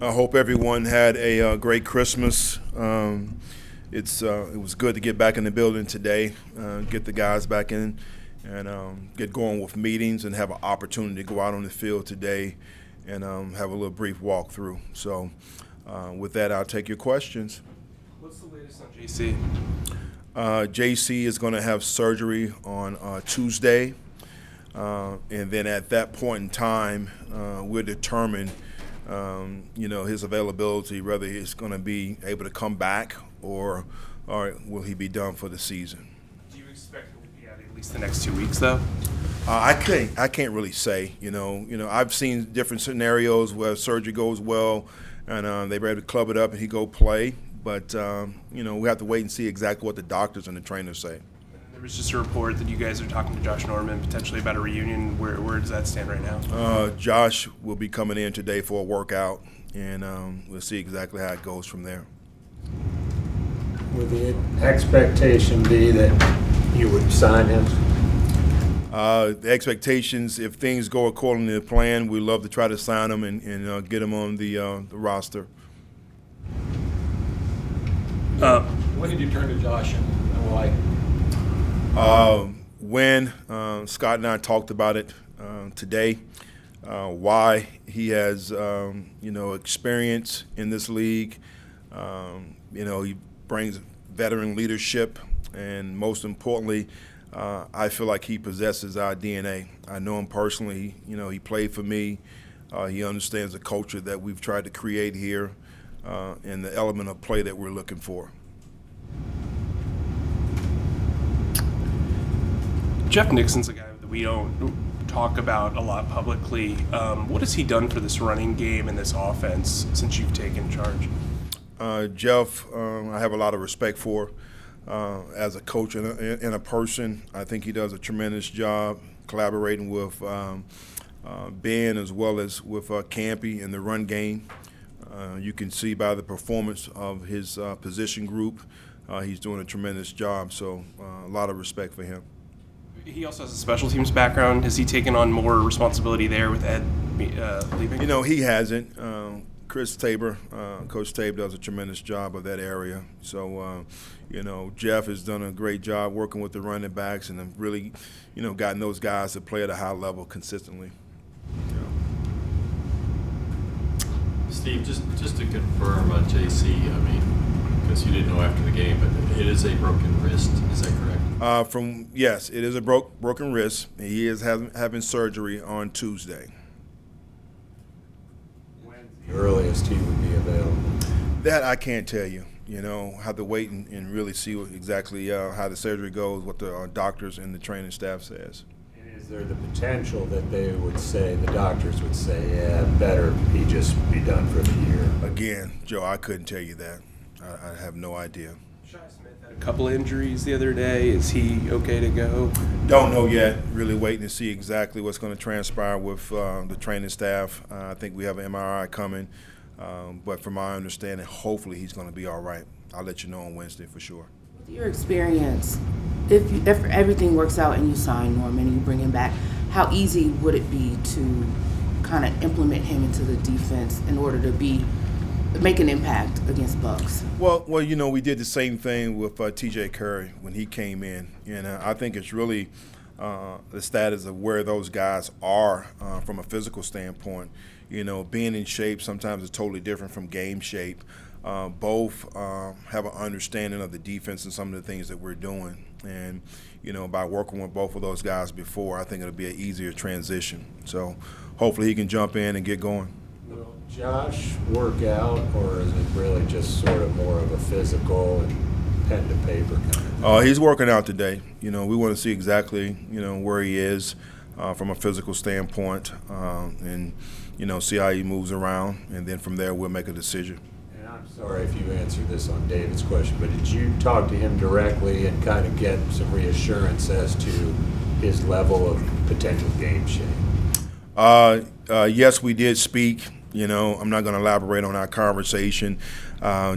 I hope everyone had a great Christmas. It was good to get back in the building today, get the guys back in, and get going with meetings and have an opportunity to go out on the field today and have a little brief walkthrough. So with that, I'll take your questions. What's the latest on Jaycee? Jaycee is going to have surgery on Tuesday, and then at that point in time, we'll determine his availability, whether he's going to be able to come back or will he be done for the season. Do you expect him to be out at least the next 2 weeks, though? I can't really say. I've seen different scenarios where surgery goes well and they're able to club it up and he go play. But we have to wait and see exactly what the doctors and the trainers say. There was just a report that you guys are talking to Josh Norman potentially about a reunion. Where does that stand right now? Josh will be coming in today for a workout, and we'll see exactly how it goes from there. Would the expectation be that you would sign him? The expectations, if things go according to the plan, we love to try to sign him and get him on the roster. When did you turn to Josh and why? When Scott and I talked about it today, why he has experience in this league. He brings veteran leadership, and most importantly, I feel like he possesses our DNA. I know him personally. He played for me. He understands the culture that we've tried to create here. And the element of play that we're looking for. Jeff Nixon's a guy that we don't talk about a lot publicly. What has he done for this running game and this offense since you've taken charge? Jeff, I have a lot of respect for as a coach and a person. I think he does a tremendous job collaborating with Ben as well as with Campy in the run game. You can see by the performance of his position group, he's doing a tremendous job. So a lot of respect for him. He also has a special teams background. Has he taken on more responsibility there with Ed leaving? He hasn't. Chris Tabor, Coach Tabor does a tremendous job of that area. So, Jeff has done a great job working with the running backs and have really, gotten those guys to play at a high level consistently. Steve, just to confirm Jaycee, because you didn't know after the game, but it is a broken wrist, is that correct? Yes, it is a broken wrist. He is having surgery on Tuesday. When's the earliest he would be available? That I can't tell you. Have to wait and really see exactly how the surgery goes, what the doctors and the training staff says. Is there the potential that the doctors would say, yeah, better he just be done for the year? Again, Joe, I couldn't tell you that. I have no idea. Shai Smith had a couple of injuries the other day. Is he okay to go? Don't know yet. Really waiting to see exactly what's going to transpire with the training staff. I think we have an MRI coming. But from my understanding, hopefully he's going to be all right. I'll let you know on Wednesday for sure. With your experience, if everything works out and you sign Norman and you bring him back, how easy would it be to kind of implement him into the defense in order to make an impact against Bucks? Well, we did the same thing with T.J. Curry when he came in, and I think it's really the status of where those guys are from a physical standpoint. Being in shape sometimes is totally different from game shape. Both have an understanding of the defense and some of the things that we're doing. And, by working with both of those guys before, I think it'll be an easier transition. So hopefully he can jump in and get going. Will Josh work out, or is it really just sort of more of a physical and pen to paper kind of thing? He's working out today. We want to see exactly, where he is from a physical standpoint and, see how he moves around. And then from there, we'll make a decision. And I'm sorry if you answered this on David's question, but did you talk to him directly and kind of get some reassurance as to his level of potential game shape? Yes, we did speak. I'm not going to elaborate on our conversation.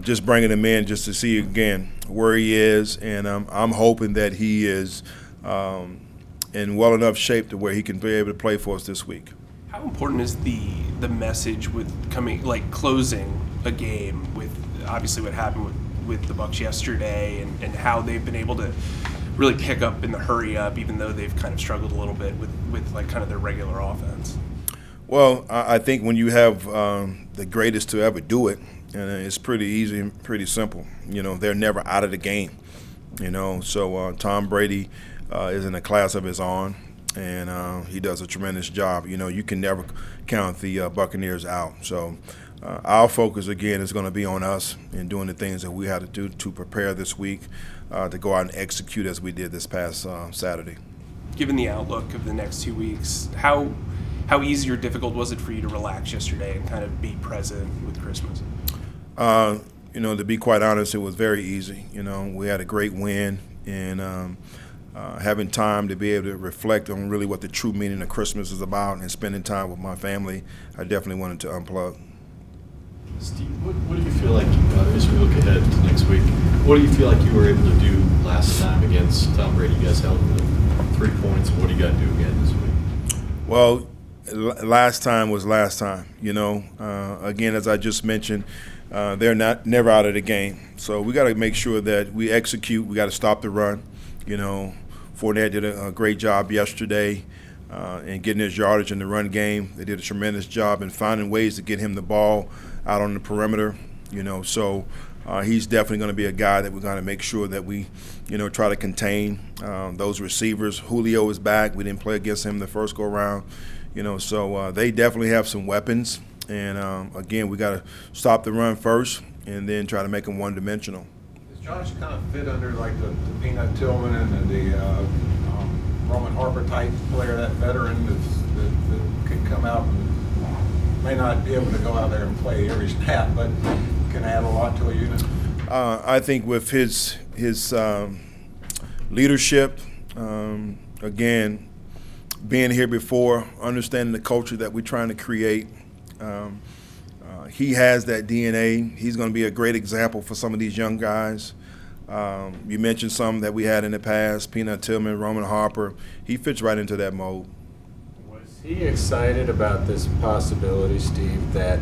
Just bringing him in just to see, again, where he is. And I'm hoping that he is in well enough shape to where he can be able to play for us this week. How important is the message with closing a game with obviously what happened with the Bucs yesterday and how they've been able to really pick up in the hurry up, even though they've kind of struggled a little bit with like kind of their regular offense? Well, I think when you have the greatest to ever do it, and it's pretty easy and pretty simple. They're never out of the game. So Tom Brady is in a class of his own, and he does a tremendous job. You can never count the Buccaneers out. So our focus, again, is going to be on us and doing the things that we had to do to prepare this week to go out and execute as we did this past Saturday. Given the outlook of the next 2 weeks, how easy or difficult was it for you to relax yesterday and kind of be present with Christmas? To be quite honest, it was very easy. We had a great win, and having time to be able to reflect on really what the true meaning of Christmas is about and spending time with my family, I definitely wanted to unplug. Steve, what do you feel like, as we look ahead to next week, what do you feel like you were able to do last time against Tom Brady? You guys held him to 3 points. What do you got to do again this week? Well, last time was last time. Again, as I just mentioned, they're never out of the game. So we got to make sure that we execute. We got to stop the run. Fournette did a great job yesterday in getting his yardage in the run game. They did a tremendous job in finding ways to get him the ball out on the perimeter. So he's definitely going to be a guy that we're going to make sure that we, try to contain those receivers. Julio is back. We didn't play against him the first go-around. So they definitely have some weapons. And, again, we got to stop the run first and then try to make them one-dimensional. Does Josh kind of fit under like the Peanut Tillman and the Roman Harper type player, that veteran that can come out and may not be able to go out there and play every snap, but can add a lot to a unit? I think with his leadership, again, being here before, understanding the culture that we're trying to create, he has that DNA. He's going to be a great example for some of these young guys. You mentioned some that we had in the past, Peanut Tillman, Roman Harper. He fits right into that mold. Was he excited about this possibility, Steve, that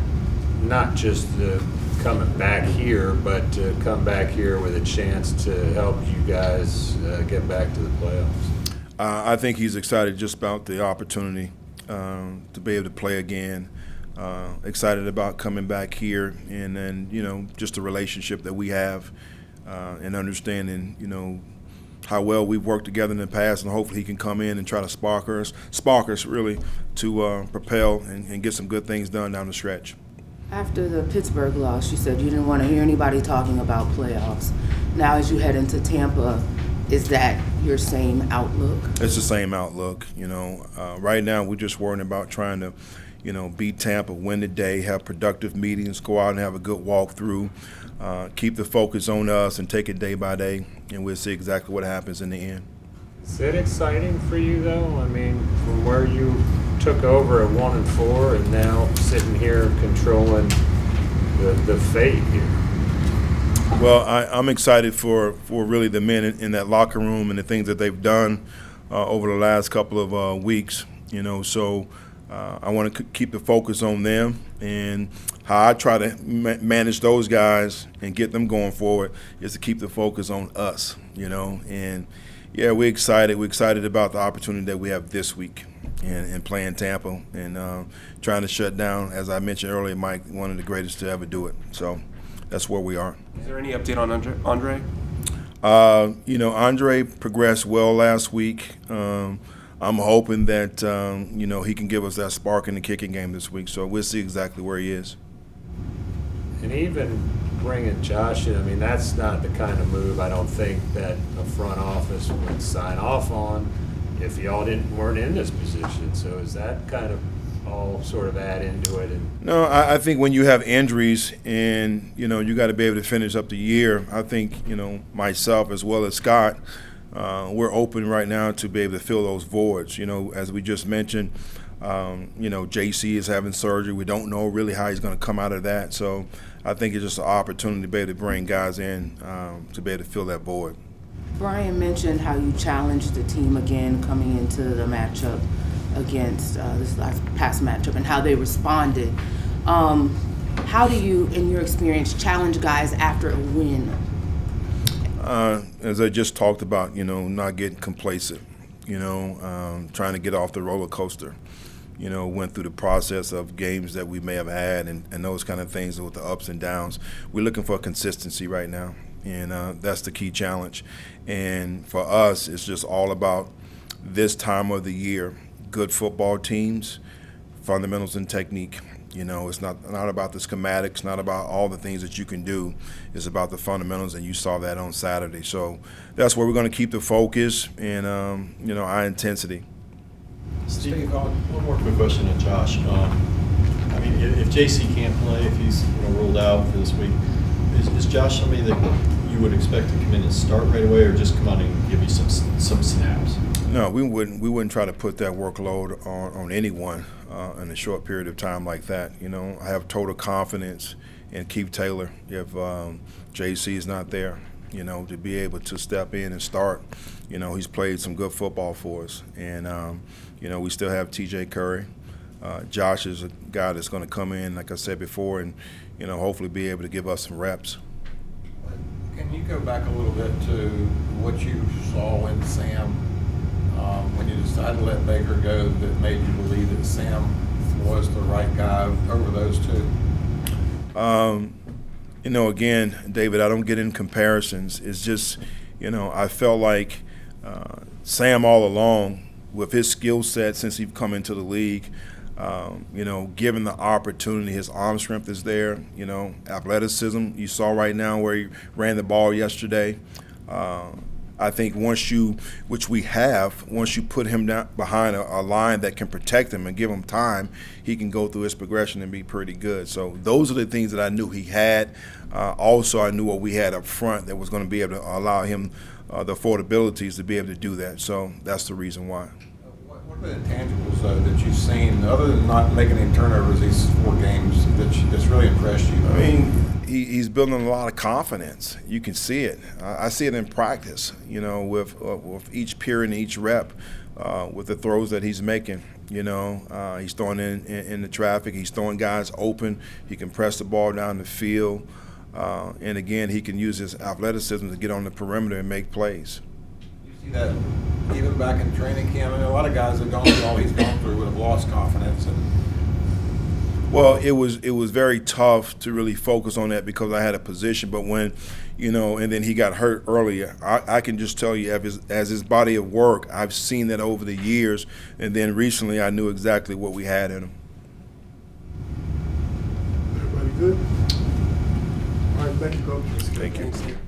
not just the coming back here, but to come back here with a chance to help you guys get back to the playoffs? I think he's excited just about the opportunity to be able to play again. Excited about coming back here, and then just the relationship that we have, and understanding how well we've worked together in the past, and hopefully he can come in and try to spark us really to propel and get some good things done down the stretch. After the Pittsburgh loss, you said you didn't want to hear anybody talking about playoffs. Now as you head into Tampa, is that your same outlook? It's the same outlook. Right now we're just worrying about trying to beat Tampa, win the day, have productive meetings, go out and have a good walkthrough, keep the focus on us and take it day by day, and we'll see exactly what happens in the end. Is it exciting for you, though? I mean, from where you took over at 1-4 and now sitting here controlling the fate here? Well, I'm excited for really the men in that locker room and the things that they've done over the last couple of weeks, so I want to keep the focus on them, and how I try to manage those guys and get them going forward is to keep the focus on us, and yeah, we're excited. We're excited about the opportunity that we have this week and playing Tampa and trying to shut down, as I mentioned earlier, Mike, one of the greatest to ever do it. So that's where we are. Is there any update on Andre? Andre progressed well last week. I'm hoping that, he can give us that spark in the kicking game this week. So we'll see exactly where he is. And even bringing Josh in, I mean, that's not the kind of move I don't think that a front office would sign off on if y'all weren't in this position. So is that kind of all sort of add into it? No, I think when you have injuries and, you got to be able to finish up the year, I think, myself as well as Scott, we're open right now to be able to fill those voids. As we just mentioned, Jaycee is having surgery. We don't know really how he's going to come out of that. So I think it's just an opportunity to be able to bring guys in to be able to fill that void. Brian mentioned how you challenged the team again coming into the matchup against this past matchup and how they responded. How do you, in your experience, challenge guys after a win? As I just talked about, not getting complacent, trying to get off the roller coaster. Went through the process of games that we may have had and those kind of things with the ups and downs. We're looking for consistency right now, and that's the key challenge. And for us, it's just all about this time of the year, good football teams, fundamentals and technique. It's not about the schematics, not about all the things that you can do. It's about the fundamentals, and you saw that on Saturday. So that's where we're going to keep the focus and, our intensity. Steve, one more quick question on Josh. If Jaycee can't play, if he's ruled out for this week, is Josh somebody that you would expect to come in and start right away, or just come on and give you some snaps? No, we wouldn't. We wouldn't try to put that workload on anyone in a short period of time like that. I have total confidence in Keith Taylor if Jaycee is not there. To be able to step in and start. He's played some good football for us, and we still have T.J. Curry. Josh is a guy that's going to come in, like I said before, and hopefully be able to give us some reps. Can you go back a little bit to what you saw in Sam when you decided to let Baker go that made you believe that Sam was the right guy over those two? Again, David, I don't get in comparisons. It's just, I felt like Sam all along, with his skill set since he's come into the league, given the opportunity, his arm strength is there, athleticism. You saw right now where he ran the ball yesterday. I think once you put him down behind a line that can protect him and give him time, he can go through his progression and be pretty good. So those are the things that I knew he had. Also, I knew what we had up front that was going to be able to allow him the affordabilities to be able to do that. So that's the reason why. What are the intangibles, though, that you've seen, other than not making any turnovers these 4 games, that's really impressed you? He's building a lot of confidence. You can see it. I see it in practice, with each period and each rep, with the throws that he's making. He's throwing in the traffic. He's throwing guys open. He can press the ball down the field. And, again, he can use his athleticism to get on the perimeter and make plays. You see that even back in training camp? A lot of guys that gone through all he's gone through would have lost confidence. Well, it was very tough to really focus on that because I had a position. But when, and then he got hurt earlier, I can just tell you as his body of work, I've seen that over the years. And then recently I knew exactly what we had in him. Everybody good? All right, thank you, Coach. Thank you.